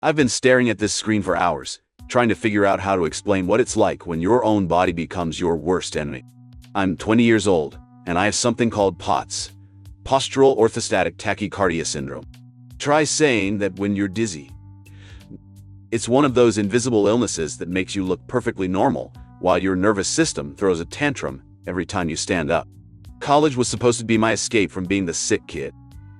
I've been staring at this screen for hours, trying to figure out how to explain what it's like when your own body becomes your worst enemy. I'm 20 years old, and I have something called POTS, postural orthostatic tachycardia syndrome. Try saying that when you're dizzy. It's one of those invisible illnesses that makes you look perfectly normal, while your nervous system throws a tantrum every time you stand up. College was supposed to be my escape from being the sick kid.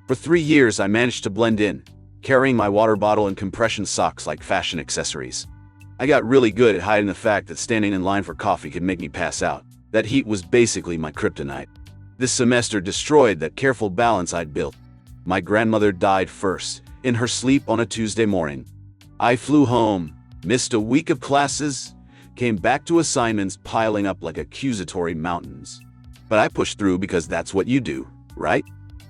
For 3 years, I managed to blend in, carrying my water bottle and compression socks like fashion accessories. I got really good at hiding the fact that standing in line for coffee could make me pass out. That heat was basically my kryptonite. This semester destroyed that careful balance I'd built. My grandmother died first, in her sleep on a Tuesday morning. I flew home, missed a week of classes, came back to assignments piling up like accusatory mountains. But I pushed through because that's what you do, right?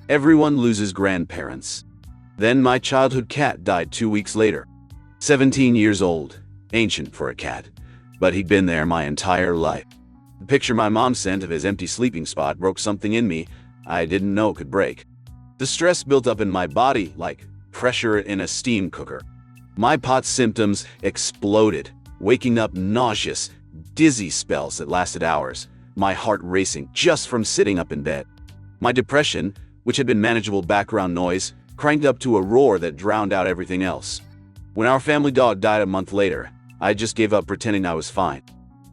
Everyone loses grandparents. Then my childhood cat died 2 weeks later. 17 years old, ancient for a cat, but he'd been there my entire life. The picture my mom sent of his empty sleeping spot broke something in me I didn't know could break. The stress built up in my body like pressure in a steam cooker. My POTS symptoms exploded, waking up nauseous, dizzy spells that lasted hours, my heart racing just from sitting up in bed. My depression, which had been manageable background noise, cranked up to a roar that drowned out everything else. When our family dog died a month later, I just gave up pretending I was fine.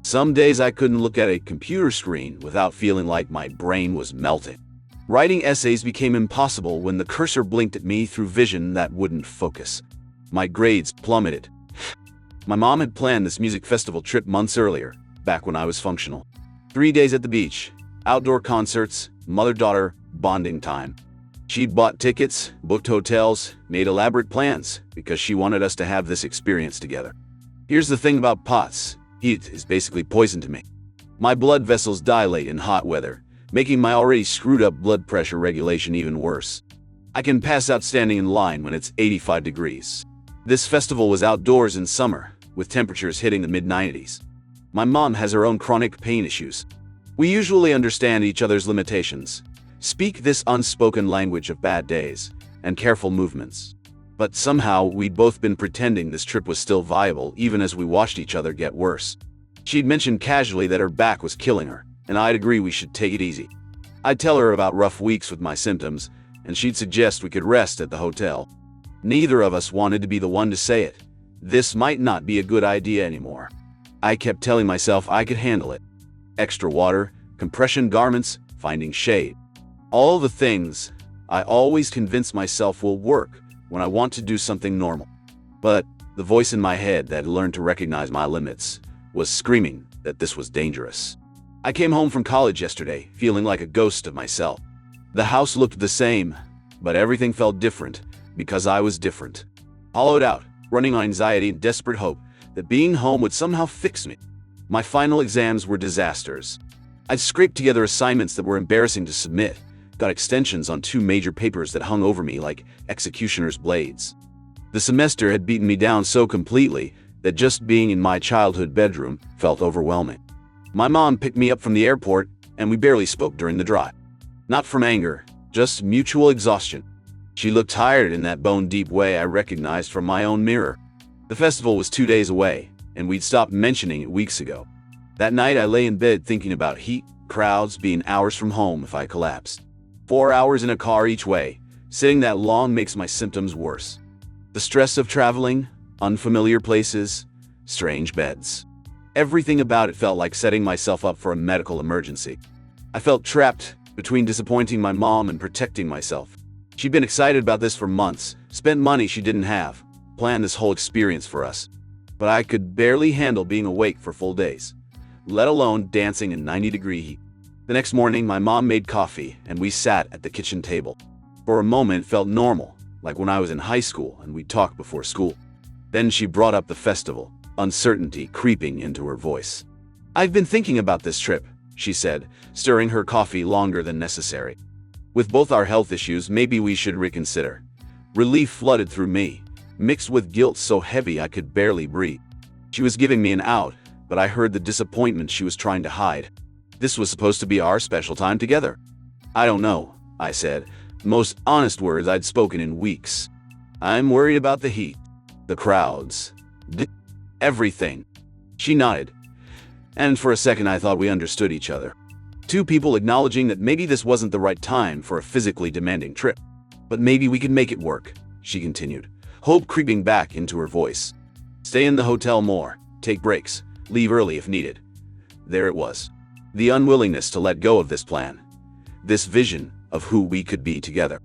Some days I couldn't look at a computer screen without feeling like my brain was melting. Writing essays became impossible when the cursor blinked at me through vision that wouldn't focus. My grades plummeted. My mom had planned this music festival trip months earlier, back when I was functional. 3 days at the beach, outdoor concerts, mother-daughter bonding time. She'd bought tickets, booked hotels, made elaborate plans because she wanted us to have this experience together. Here's the thing about POTS. Heat is basically poison to me. My blood vessels dilate in hot weather, making my already screwed up blood pressure regulation even worse. I can pass out standing in line when it's 85 degrees. This festival was outdoors in summer, with temperatures hitting the mid-90s. My mom has her own chronic pain issues. We usually understand each other's limitations, speak this unspoken language of bad days and careful movements. But somehow we'd both been pretending this trip was still viable even as we watched each other get worse. She'd mentioned casually that her back was killing her, and I'd agree we should take it easy. I'd tell her about rough weeks with my symptoms, and she'd suggest we could rest at the hotel. Neither of us wanted to be the one to say it. This might not be a good idea anymore. I kept telling myself I could handle it. Extra water, compression garments, finding shade. All the things I always convince myself will work when I want to do something normal. But the voice in my head that had learned to recognize my limits was screaming that this was dangerous. I came home from college yesterday, feeling like a ghost of myself. The house looked the same, but everything felt different because I was different. Hollowed out, running on anxiety and desperate hope that being home would somehow fix me. My final exams were disasters. I'd scraped together assignments that were embarrassing to submit, got extensions on 2 major papers that hung over me like executioner's blades. The semester had beaten me down so completely that just being in my childhood bedroom felt overwhelming. My mom picked me up from the airport, and we barely spoke during the drive. Not from anger, just mutual exhaustion. She looked tired in that bone-deep way I recognized from my own mirror. The festival was 2 days away, and we'd stopped mentioning it weeks ago. That night I lay in bed thinking about heat, crowds, being hours from home if I collapsed. 4 hours in a car each way. Sitting that long makes my symptoms worse. The stress of traveling, unfamiliar places, strange beds. Everything about it felt like setting myself up for a medical emergency. I felt trapped between disappointing my mom and protecting myself. She'd been excited about this for months, spent money she didn't have, planned this whole experience for us. But I could barely handle being awake for full days, let alone dancing in 90-degree heat. The next morning, my mom made coffee, and we sat at the kitchen table. For a moment, it felt normal, like when I was in high school and we talked before school. Then she brought up the festival, uncertainty creeping into her voice. "I've been thinking about this trip," she said, stirring her coffee longer than necessary. "With both our health issues, maybe we should reconsider." Relief flooded through me, mixed with guilt so heavy I could barely breathe. She was giving me an out, but I heard the disappointment she was trying to hide. This was supposed to be our special time together. "I don't know," I said, the most honest words I'd spoken in weeks. "I'm worried about the heat." the crowds, everything. She nodded, and for a second I thought we understood each other. Two people acknowledging that maybe this wasn't the right time for a physically demanding trip. But maybe we could make it work, she continued, hope creeping back into her voice. Stay in the hotel more, take breaks, leave early if needed. There it was. The unwillingness to let go of this plan. This vision of who we could be together.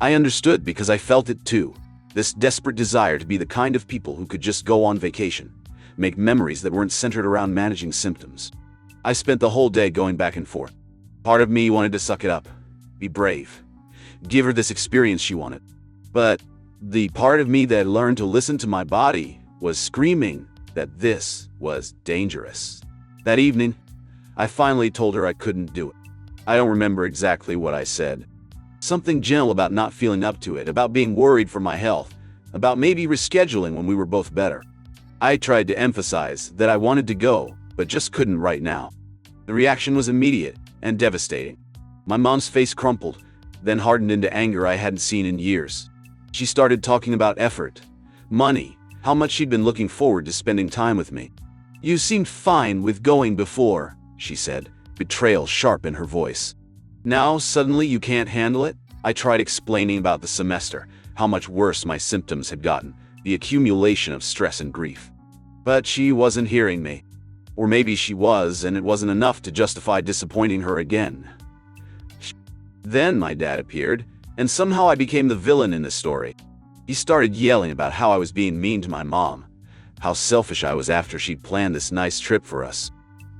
I understood because I felt it too. This desperate desire to be the kind of people who could just go on vacation, make memories that weren't centered around managing symptoms. I spent the whole day going back and forth. Part of me wanted to suck it up, be brave, give her this experience she wanted. But the part of me that learned to listen to my body was screaming that this was dangerous. That evening, I finally told her I couldn't do it. I don't remember exactly what I said. Something gentle about not feeling up to it, about being worried for my health, about maybe rescheduling when we were both better. I tried to emphasize that I wanted to go, but just couldn't right now. The reaction was immediate and devastating. My mom's face crumpled, then hardened into anger I hadn't seen in years. She started talking about effort, money, how much she'd been looking forward to spending time with me. You seemed fine with going before, she said, betrayal sharp in her voice. Now suddenly you can't handle it? I tried explaining about the semester, how much worse my symptoms had gotten, the accumulation of stress and grief. But she wasn't hearing me. Or maybe she was, and it wasn't enough to justify disappointing her again. Then my dad appeared, and somehow I became the villain in the story. He started yelling about how I was being mean to my mom, how selfish I was after she'd planned this nice trip for us.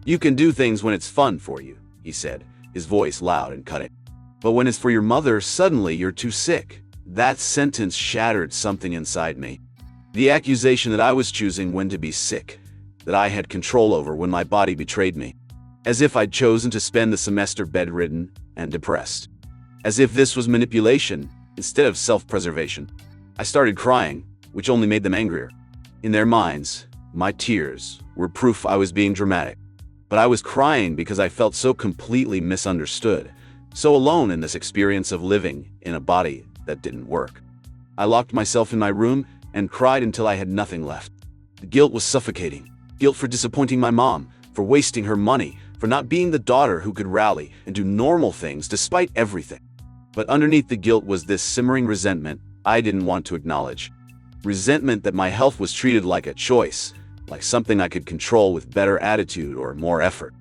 You can do things when it's fun for you, he said, his voice loud and cutting. But when it's for your mother, suddenly you're too sick. That sentence shattered something inside me. The accusation that I was choosing when to be sick, that I had control over when my body betrayed me. As if I'd chosen to spend the semester bedridden and depressed. As if this was manipulation instead of self-preservation. I started crying, which only made them angrier. In their minds, my tears were proof I was being dramatic. But I was crying because I felt so completely misunderstood, so alone in this experience of living in a body that didn't work. I locked myself in my room and cried until I had nothing left. The guilt was suffocating. Guilt for disappointing my mom, for wasting her money, for not being the daughter who could rally and do normal things despite everything. But underneath the guilt was this simmering resentment I didn't want to acknowledge. Resentment that my health was treated like a choice, like something I could control with better attitude or more effort.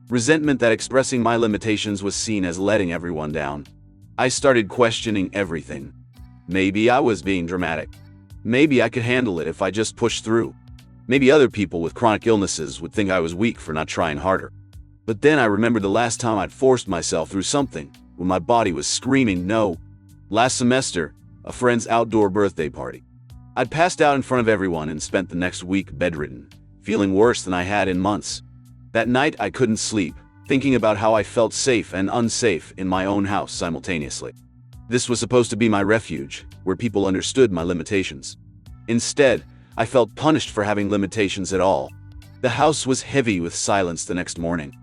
Resentment that expressing my limitations was seen as letting everyone down. I started questioning everything. Maybe I was being dramatic. Maybe I could handle it if I just pushed through. Maybe other people with chronic illnesses would think I was weak for not trying harder. But then I remembered the last time I'd forced myself through something, when my body was screaming no. Last semester, a friend's outdoor birthday party. I'd passed out in front of everyone and spent the next week bedridden, feeling worse than I had in months. That night I couldn't sleep, thinking about how I felt safe and unsafe in my own house simultaneously. This was supposed to be my refuge, where people understood my limitations. Instead, I felt punished for having limitations at all. The house was heavy with silence the next morning.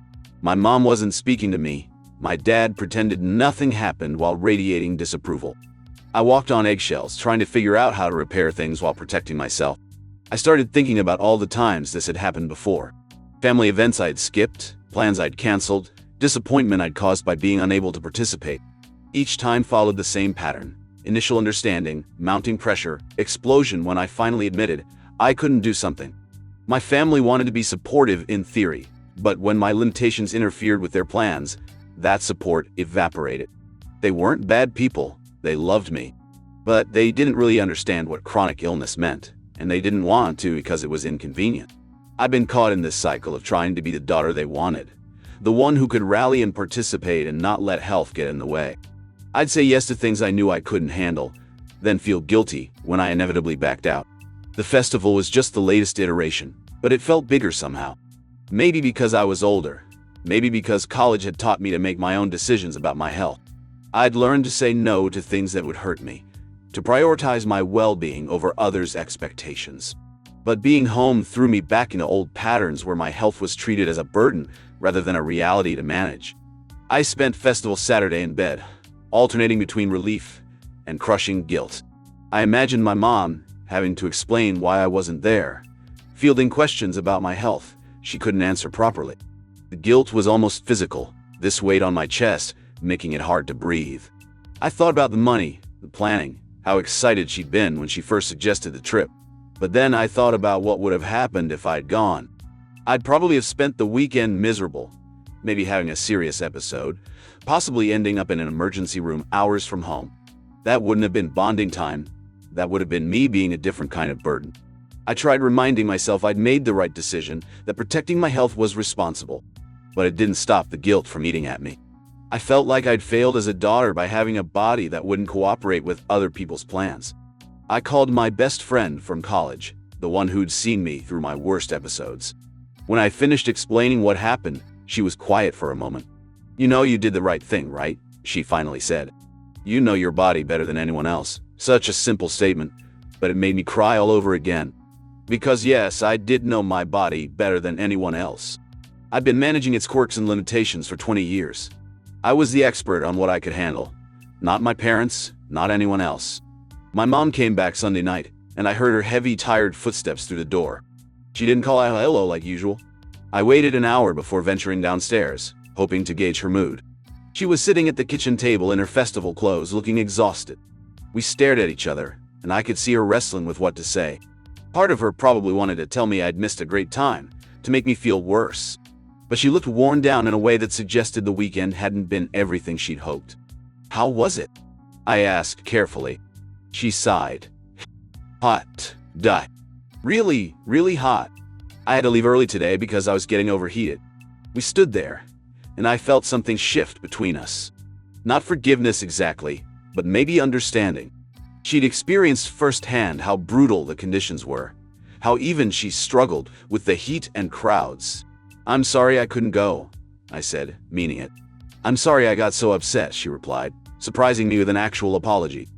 My mom wasn't speaking to me. My dad pretended nothing happened while radiating disapproval. I walked on eggshells, trying to figure out how to repair things while protecting myself. I started thinking about all the times this had happened before. Family events I'd skipped, plans I'd canceled, disappointment I'd caused by being unable to participate. Each time followed the same pattern. Initial understanding, mounting pressure, explosion when I finally admitted I couldn't do something. My family wanted to be supportive in theory, but when my limitations interfered with their plans, that support evaporated. They weren't bad people. They loved me. But they didn't really understand what chronic illness meant, and they didn't want to because it was inconvenient. I'd been caught in this cycle of trying to be the daughter they wanted, the one who could rally and participate and not let health get in the way. I'd say yes to things I knew I couldn't handle, then feel guilty when I inevitably backed out. The festival was just the latest iteration, but it felt bigger somehow. Maybe because I was older, maybe because college had taught me to make my own decisions about my health. I'd learned to say no to things that would hurt me, to prioritize my well-being over others' expectations. But being home threw me back into old patterns where my health was treated as a burden rather than a reality to manage. I spent Festival Saturday in bed, alternating between relief and crushing guilt. I imagined my mom having to explain why I wasn't there, fielding questions about my health she couldn't answer properly. The guilt was almost physical, this weight on my chest, making it hard to breathe. I thought about the money, the planning, how excited she'd been when she first suggested the trip. But then I thought about what would have happened if I'd gone. I'd probably have spent the weekend miserable, maybe having a serious episode, possibly ending up in an emergency room hours from home. That wouldn't have been bonding time. That would have been me being a different kind of burden. I tried reminding myself I'd made the right decision, that protecting my health was responsible. But it didn't stop the guilt from eating at me. I felt like I'd failed as a daughter by having a body that wouldn't cooperate with other people's plans. I called my best friend from college, the one who'd seen me through my worst episodes. When I finished explaining what happened, she was quiet for a moment. "You know you did the right thing, right?" she finally said. "You know your body better than anyone else." Such a simple statement, but it made me cry all over again. Because yes, I did know my body better than anyone else. I'd been managing its quirks and limitations for 20 years. I was the expert on what I could handle. Not my parents, not anyone else. My mom came back Sunday night, and I heard her heavy, tired footsteps through the door. She didn't call out hello like usual. I waited an hour before venturing downstairs, hoping to gauge her mood. She was sitting at the kitchen table in her festival clothes, looking exhausted. We stared at each other, and I could see her wrestling with what to say. Part of her probably wanted to tell me I'd missed a great time, to make me feel worse. But she looked worn down in a way that suggested the weekend hadn't been everything she'd hoped. "How was it?" I asked carefully. She sighed. "Hot. Duh. Really, really hot. I had to leave early today because I was getting overheated." We stood there, and I felt something shift between us. Not forgiveness exactly, but maybe understanding. She'd experienced firsthand how brutal the conditions were, how even she struggled with the heat and crowds. "I'm sorry I couldn't go," I said, meaning it. "I'm sorry I got so upset," she replied, surprising me with an actual apology.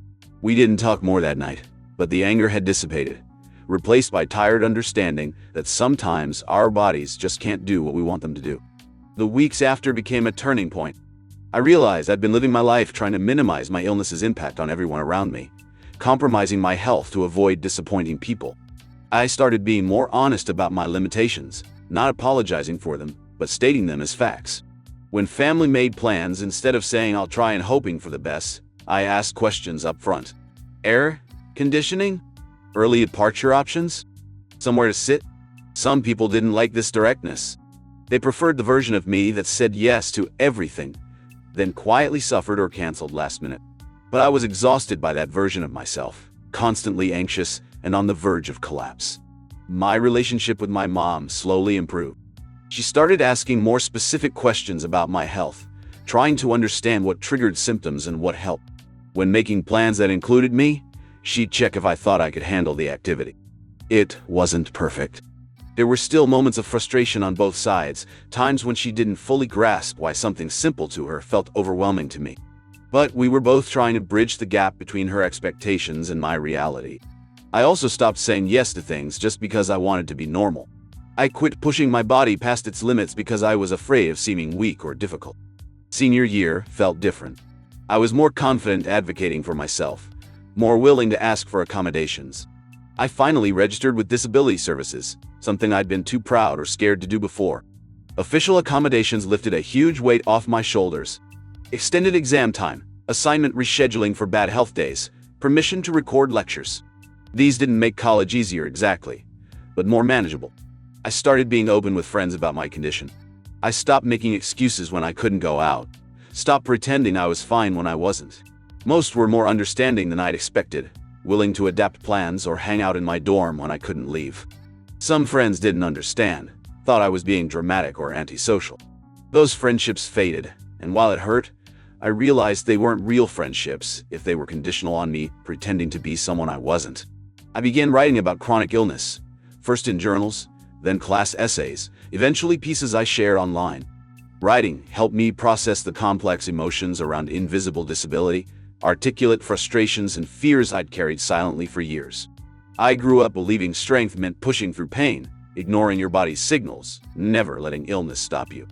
We didn't talk more that night, but the anger had dissipated, replaced by tired understanding that sometimes our bodies just can't do what we want them to do. The weeks after became a turning point. I realized I'd been living my life trying to minimize my illness's impact on everyone around me, compromising my health to avoid disappointing people. I started being more honest about my limitations, not apologizing for them, but stating them as facts. When family made plans, instead of saying I'll try and hoping for the best, I asked questions up front. Air conditioning? Early departure options? Somewhere to sit? Some people didn't like this directness. They preferred the version of me that said yes to everything, then quietly suffered or canceled last minute. But I was exhausted by that version of myself, constantly anxious and on the verge of collapse. My relationship with my mom slowly improved. She started asking more specific questions about my health, trying to understand what triggered symptoms and what helped. When making plans that included me, she'd check if I thought I could handle the activity. It wasn't perfect. There were still moments of frustration on both sides, times when she didn't fully grasp why something simple to her felt overwhelming to me. But we were both trying to bridge the gap between her expectations and my reality. I also stopped saying yes to things just because I wanted to be normal. I quit pushing my body past its limits because I was afraid of seeming weak or difficult. Senior year felt different. I was more confident advocating for myself, more willing to ask for accommodations. I finally registered with disability services, something I'd been too proud or scared to do before. Official accommodations lifted a huge weight off my shoulders. Extended exam time, assignment rescheduling for bad health days, permission to record lectures. These didn't make college easier exactly, but more manageable. I started being open with friends about my condition. I stopped making excuses when I couldn't go out, stopped pretending I was fine when I wasn't. Most were more understanding than I'd expected, willing to adapt plans or hang out in my dorm when I couldn't leave. Some friends didn't understand, thought I was being dramatic or antisocial. Those friendships faded, and while it hurt, I realized they weren't real friendships if they were conditional on me pretending to be someone I wasn't. I began writing about chronic illness, first in journals, then class essays, eventually pieces I shared online. Writing helped me process the complex emotions around invisible disability, articulate frustrations and fears I'd carried silently for years. I grew up believing strength meant pushing through pain, ignoring your body's signals, never letting illness stop you.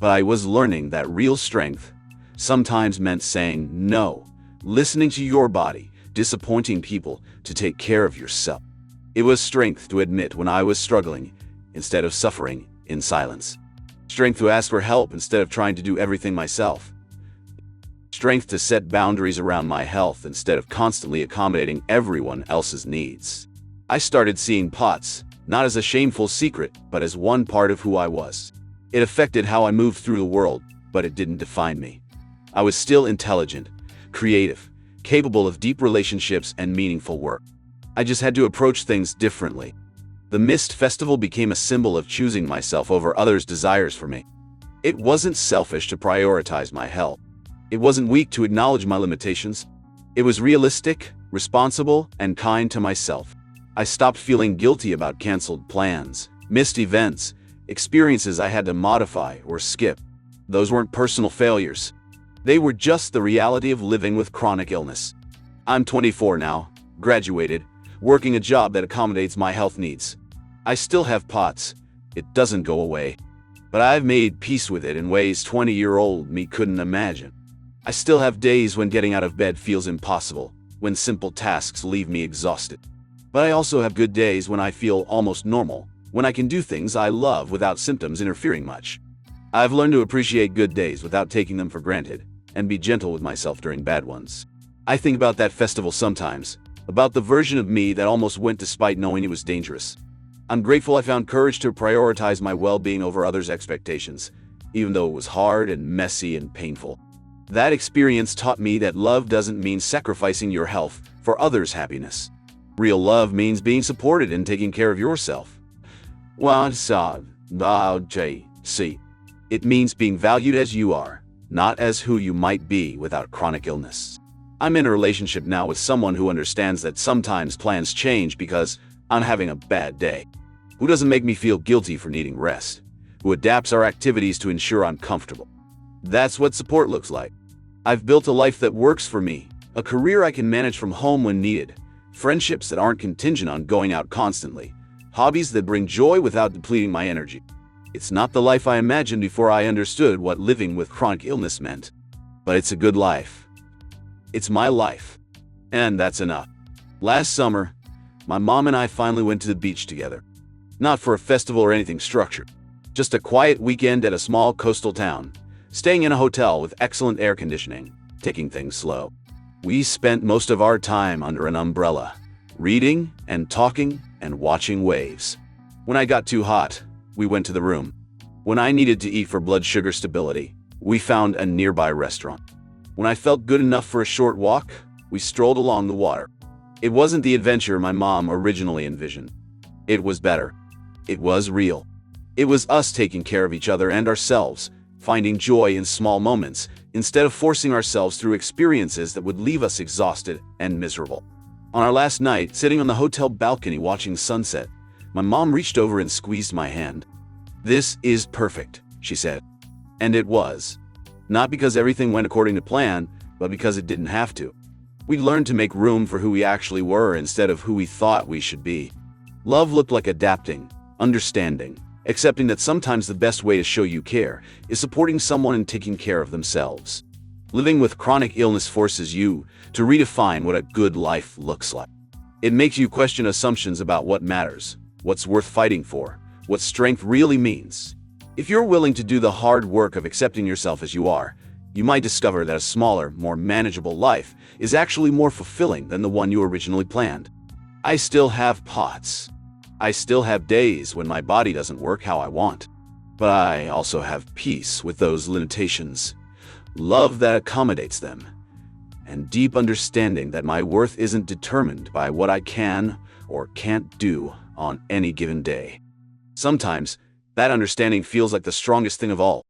But I was learning that real strength sometimes meant saying no, listening to your body, of disappointing people to take care of yourself. It was strength to admit when I was struggling instead of suffering in silence. Strength to ask for help instead of trying to do everything myself. Strength to set boundaries around my health instead of constantly accommodating everyone else's needs. I started seeing POTS not as a shameful secret, but as one part of who I was. It affected how I moved through the world, but it didn't define me. I was still intelligent, creative, capable of deep relationships and meaningful work. I just had to approach things differently. The Mist Festival became a symbol of choosing myself over others' desires for me. It wasn't selfish to prioritize my health. It wasn't weak to acknowledge my limitations. It was realistic, responsible, and kind to myself. I stopped feeling guilty about canceled plans, missed events, experiences I had to modify or skip. Those weren't personal failures. They were just the reality of living with chronic illness. I'm 24 now, graduated, working a job that accommodates my health needs. I still have POTS. It doesn't go away. But I've made peace with it in ways 20-year-old me couldn't imagine. I still have days when getting out of bed feels impossible, when simple tasks leave me exhausted. But I also have good days when I feel almost normal, when I can do things I love without symptoms interfering much. I've learned to appreciate good days without taking them for granted, and be gentle with myself during bad ones. I think about that festival sometimes, about the version of me that almost went despite knowing it was dangerous. I'm grateful I found courage to prioritize my well-being over others' expectations, even though it was hard and messy and painful. That experience taught me that love doesn't mean sacrificing your health for others' happiness. Real love means being supported and taking care of yourself. It means being valued as you are, not as who you might be without chronic illness. I'm in a relationship now with someone who understands that sometimes plans change because I'm having a bad day. Who doesn't make me feel guilty for needing rest. Who adapts our activities to ensure I'm comfortable. That's what support looks like. I've built a life that works for me, a career I can manage from home when needed, friendships that aren't contingent on going out constantly, hobbies that bring joy without depleting my energy. It's not the life I imagined before I understood what living with chronic illness meant. But it's a good life. It's my life. And that's enough. Last summer, my mom and I finally went to the beach together. Not for a festival or anything structured. Just a quiet weekend at a small coastal town, staying in a hotel with excellent air conditioning, taking things slow. We spent most of our time under an umbrella, reading and talking and watching waves. When I got too hot, we went to the room. When I needed to eat for blood sugar stability, we found a nearby restaurant. When I felt good enough for a short walk, we strolled along the water. It wasn't the adventure my mom originally envisioned. It was better. It was real. It was us taking care of each other and ourselves, finding joy in small moments, instead of forcing ourselves through experiences that would leave us exhausted and miserable. On our last night, sitting on the hotel balcony watching sunset, my mom reached over and squeezed my hand. "This is perfect," she said. And it was. Not because everything went according to plan, but because it didn't have to. We learned to make room for who we actually were instead of who we thought we should be. Love looked like adapting, understanding, accepting that sometimes the best way to show you care is supporting someone and taking care of themselves. Living with chronic illness forces you to redefine what a good life looks like. It makes you question assumptions about what matters, what's worth fighting for, what strength really means. If you're willing to do the hard work of accepting yourself as you are, you might discover that a smaller, more manageable life is actually more fulfilling than the one you originally planned. I still have POTS. I still have days when my body doesn't work how I want. But I also have peace with those limitations, love that accommodates them, and deep understanding that my worth isn't determined by what I can or can't do on any given day. Sometimes, that understanding feels like the strongest thing of all.